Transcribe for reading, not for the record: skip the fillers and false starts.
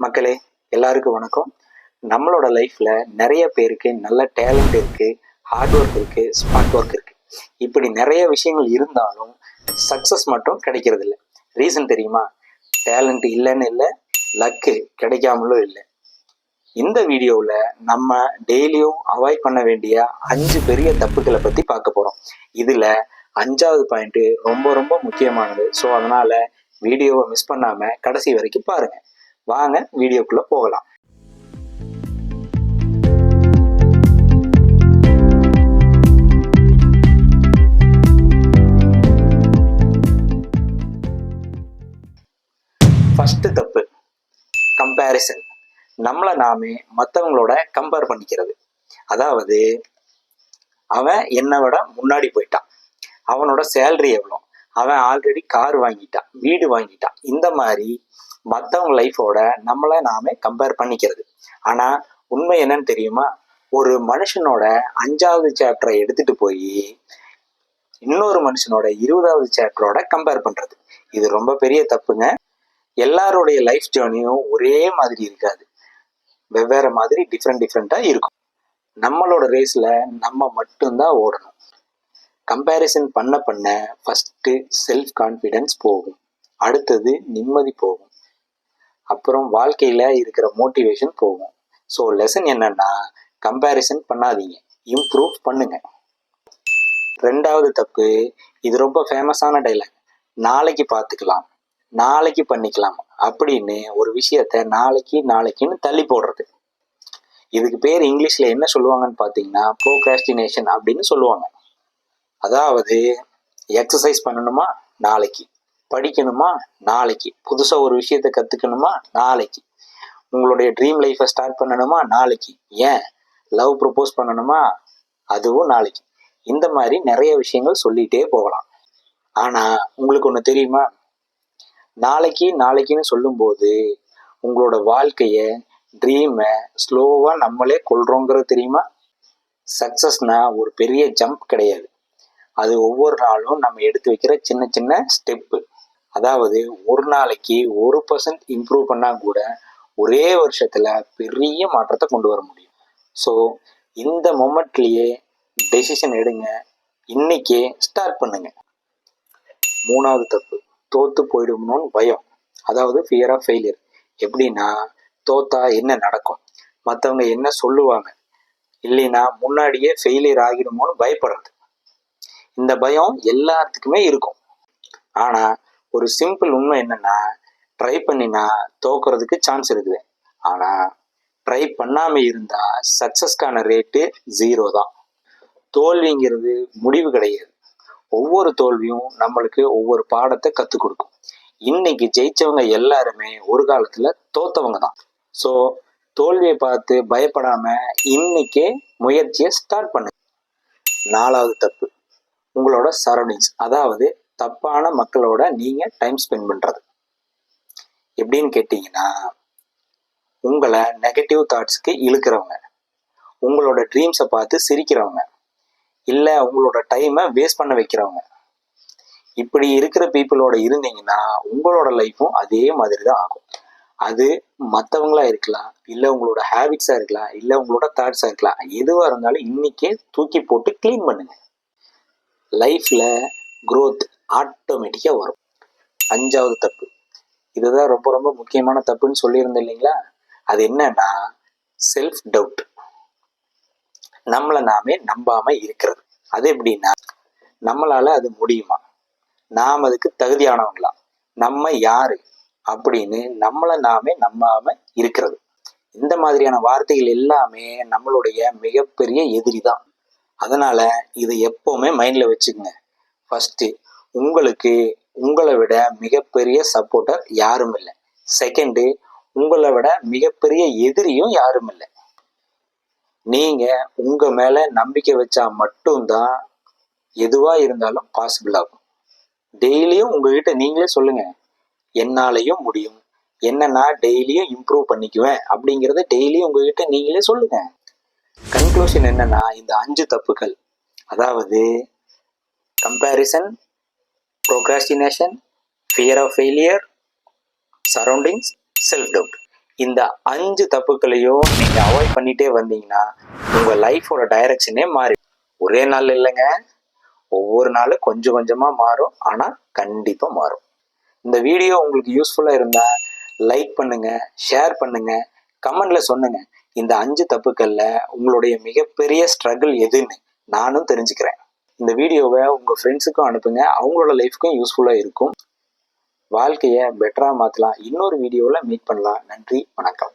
மக்களே, எல்லாருக்கும் வணக்கம். நம்மளோட லைஃப்ல நிறைய பேருக்கு நல்ல டேலண்ட் இருக்கு, ஹார்ட் ஒர்க் இருக்கு, ஸ்மார்ட் ஒர்க் இருக்கு. இப்படி நிறைய விஷயங்கள் இருந்தாலும் சக்சஸ் மட்டும் கிடைக்கிறது இல்லை. ரீசன் தெரியுமா? டேலண்ட் இல்லைன்னு இல்லை, லக்கு கிடைக்காமலும் இல்லை. இந்த வீடியோவில் நம்ம டெய்லியும் அவாய்ட் பண்ண வேண்டிய 5 பெரிய தப்புக்களை பற்றி பார்க்க போகிறோம். இதில் 5வது பாயிண்ட் ரொம்ப ரொம்ப முக்கியமானது. ஸோ அதனால வீடியோவை மிஸ் பண்ணாமல் கடைசி வரைக்கும் பாருங்கள். வாங்க வீடியோக்குள்ள போகலாம். ஃபர்ஸ்ட் தப்பு, கம்பேரிசன். நம்மளை நாமே மற்றவங்களோட கம்பேர் பண்ணிக்கிறது. அதாவது அவன் என்னை விட முன்னாடி போயிட்டான், அவனோட சேலரி எவ்வளோ, அவன் ஆல்ரெடி கார் வாங்கிட்டான், வீடு வாங்கிட்டான். இந்த மாதிரி மற்றவங்க லைஃபோட நம்மளை நாமே கம்பேர் பண்ணிக்கிறது. ஆனால் உண்மை என்னன்னு தெரியுமா? ஒரு மனுஷனோட 5வது சாப்டரை எடுத்துட்டு போய் இன்னொரு மனுஷனோட 20வது சாப்டரோட கம்பேர் பண்றது, இது ரொம்ப பெரிய தப்புங்க. எல்லாருடைய லைஃப் ஜேர்னியும் ஒரே மாதிரி இருக்காது, வெவ்வேறு மாதிரி டிஃப்ரெண்டா இருக்கும். நம்மளோட ரேஸ்ல நம்ம மட்டும்தான் ஓடணும். கம்பேரிசன் பண்ண ஃபர்ஸ்ட் செல்ஃப் கான்ஃபிடென்ஸ் போகும், அடுத்தது நிம்மதி போகும், அப்புறம் வாழ்க்கையில இருக்கிற மோட்டிவேஷன் போகும். ஸோ லெசன் என்னன்னா, கம்பேரிசன் பண்ணாதீங்க, இம்ப்ரூவ் பண்ணுங்க. 2வது தப்பு, இது ரொம்ப ஃபேமஸான டைலாக், நாளைக்கு பார்த்துக்கலாம், நாளைக்கு பண்ணிக்கலாம் அப்படின்னு ஒரு விஷயத்த நாளைக்குன்னு தள்ளி போடுறது. இதுக்கு பேர் இங்கிலீஷ்ல என்ன சொல்லுவாங்கன்னு பார்த்தீங்கன்னா ப்ரோக்ராஸ்டினேஷன் அப்படின்னு சொல்லுவாங்க. அதாவது எக்ஸசைஸ் பண்ணணுமா நாளைக்கு, படிக்கணுமா நாளைக்கு, புதுசாக ஒரு விஷயத்தை கற்றுக்கணுமா நாளைக்கு, உங்களுடைய ட்ரீம் லைஃப்பை ஸ்டார்ட் பண்ணணுமா நாளைக்கு, ஏன் லவ் ப்ரப்போஸ் பண்ணணுமா அதுவும் நாளைக்கு. இந்த மாதிரி நிறைய விஷயங்கள் சொல்லிகிட்டே போகலாம். ஆனால் உங்களுக்கு ஒன்று தெரியுமா? நாளைக்குன்னு சொல்லும்போது உங்களோட வாழ்க்கையை, ட்ரீமை ஸ்லோவாக நம்மளே கொள்றோங்கிறது தெரியுமா? சக்ஸஸ்னா ஒரு பெரிய ஜம்ப் கிடையாது, அது ஒவ்வொரு நாளும் நம்ம எடுத்து வைக்கிற சின்ன சின்ன ஸ்டெப்பு. அதாவது ஒரு நாளைக்கு 1% இம்ப்ரூவ் பண்ணால் கூட ஒரே வருஷத்தில் பெரிய மாற்றத்தை கொண்டு வர முடியும். ஸோ இந்த மொமெண்ட்லேயே டெசிஷன் எடுங்க, இன்னைக்கே ஸ்டார்ட் பண்ணுங்க. 3வது தப்பு, தோத்து போயிடுமோன்னு பயம். அதாவது ஃபியர் ஆஃப் ஃபெயிலியர். எப்படின்னா, தோத்தா என்ன நடக்கும், மற்றவங்க என்ன சொல்லுவாங்க, இல்லைன்னா முன்னாடியே ஃபெயிலியர் ஆகிடுமோன்னு பயப்படுறது. இந்த பயம் எல்லாத்துக்குமே இருக்கும். ஆனால் ஒரு சிம்பிள் உண்மை என்னன்னா, ட்ரை பண்ணினா தோக்குறதுக்கு சான்ஸ் இருக்குது. ஆனால் ட்ரை பண்ணாமல் இருந்தால் சக்ஸஸ்க்கான ரேட்டு 0 தான். தோல்விங்கிறது முடிவு கிடையாது, ஒவ்வொரு தோல்வியும் நம்மளுக்கு ஒவ்வொரு பாடத்தை கற்றுக் கொடுக்கும். இன்னைக்கு ஜெயிச்சவங்க எல்லாருமே ஒரு காலத்தில் தோத்தவங்க தான். ஸோ தோல்வியை பார்த்து பயப்படாமல் இன்னைக்கே முயற்சியை ஸ்டார்ட் பண்ணுங்க. 4வது தப்பு, உங்களோட சரௌண்டிங்ஸ். அதாவது தப்பான மக்களோட நீங்கள் டைம் ஸ்பெண்ட் பண்ணுறது. எப்படின்னு கேட்டிங்கன்னா, உங்களை நெகட்டிவ் தாட்ஸ்க்கு இழுக்கிறவங்க, உங்களோட ட்ரீம்ஸை பார்த்து சிரிக்கிறவங்க, இல்லை உங்களோட டைமை வேஸ்ட் பண்ண வைக்கிறவங்க. இப்படி இருக்கிற பீப்புளோட இருந்தீங்கன்னா உங்களோட லைஃப்பும் அதே மாதிரி தான் ஆகும். அது மற்றவங்களா இருக்கலாம், இல்லை உங்களோட ஹேபிட்ஸாக இருக்கலாம், இல்லை உங்களோட தாட்ஸாக இருக்கலாம். எதுவாக இருந்தாலும் இன்னைக்கே தூக்கி போட்டு க்ளீன் பண்ணுங்க. லைஃப்பில் க்ரோத் ஆட்டோமேட்டிக்காக வரும். 5வது தப்பு, இதுதான் ரொம்ப ரொம்ப முக்கியமான தப்புன்னு சொல்லியிருந்தேன் இல்லைங்களா? அது என்னன்னா, செல்ஃப் டவுட். நம்மளை நாமே நம்பாமல் இருக்கிறது. அது எப்படின்னா, நம்மளால் அது முடியுமா, நாம் அதுக்கு தகுதியானவங்களா, நம்ம யாரு அப்படின்னு நம்மளை நாமே நம்பாமல் இருக்கிறது. இந்த மாதிரியான வார்த்தைகள் எல்லாமே நம்மளுடைய மிகப்பெரிய எதிரி தான். அதனால் இதை எப்போவுமே மைண்டில் வச்சுக்கோங்க. ஃபஸ்ட்டு, உங்களுக்கு உங்களை விட மிகப்பெரிய சப்போர்ட்டர் யாரும் இல்லை. செகண்டு, உங்களை விட மிகப்பெரிய எதிரியும் யாரும் இல்லை. நீங்கள் உங்கள் மேலே நம்பிக்கை வச்சா மட்டும்தான் எதுவாக இருந்தாலும் பாசிபிள் ஆகும். டெய்லியும் உங்ககிட்ட நீங்களே சொல்லுங்கள், என்னாலையும் முடியும், என்ன நான் டெய்லியும் இம்ப்ரூவ் பண்ணிக்குவேன் அப்படிங்கிறத டெய்லியும் உங்ககிட்ட நீங்களே சொல்லுங்கள். கன்க்ளூஷன் என்னன்னா, இந்த 5 தப்புகள், அதாவது comparison, procrastination, fear of failure, surroundings, self doubt, இந்த 5 தப்புக்களையும் நீங்க அவாய்ட் பண்ணிட்டே வந்தீங்கன்னா உங்க லைஃபோட டைரக்ஷனே மாறி. ஒரே நாள் இல்லைங்க, ஒவ்வொரு நாளும் கொஞ்சம் கொஞ்சமா மாறும். ஆனா கண்டிப்பா மாறும். இந்த வீடியோ உங்களுக்கு யூஸ்ஃபுல்லா இருந்தா லைக் பண்ணுங்க, ஷேர் பண்ணுங்க, கமெண்ட்ல சொல்லுங்க. இந்த 5 தப்புக்கள்ல உங்களுடைய மிகப்பெரிய ஸ்ட்ரகிள் எதுன்னு நானும் தெரிஞ்சுக்கிறேன். இந்த வீடியோவை உங்க ஃப்ரெண்ட்ஸுக்கும் அனுப்புங்க, அவங்களோட லைஃப்க்கும் யூஸ்ஃபுல்லா இருக்கும். வாழ்க்கையை பெட்டரா மாத்தலாம். இன்னொரு வீடியோவில் மீட் பண்ணலாம். நன்றி, வணக்கம்.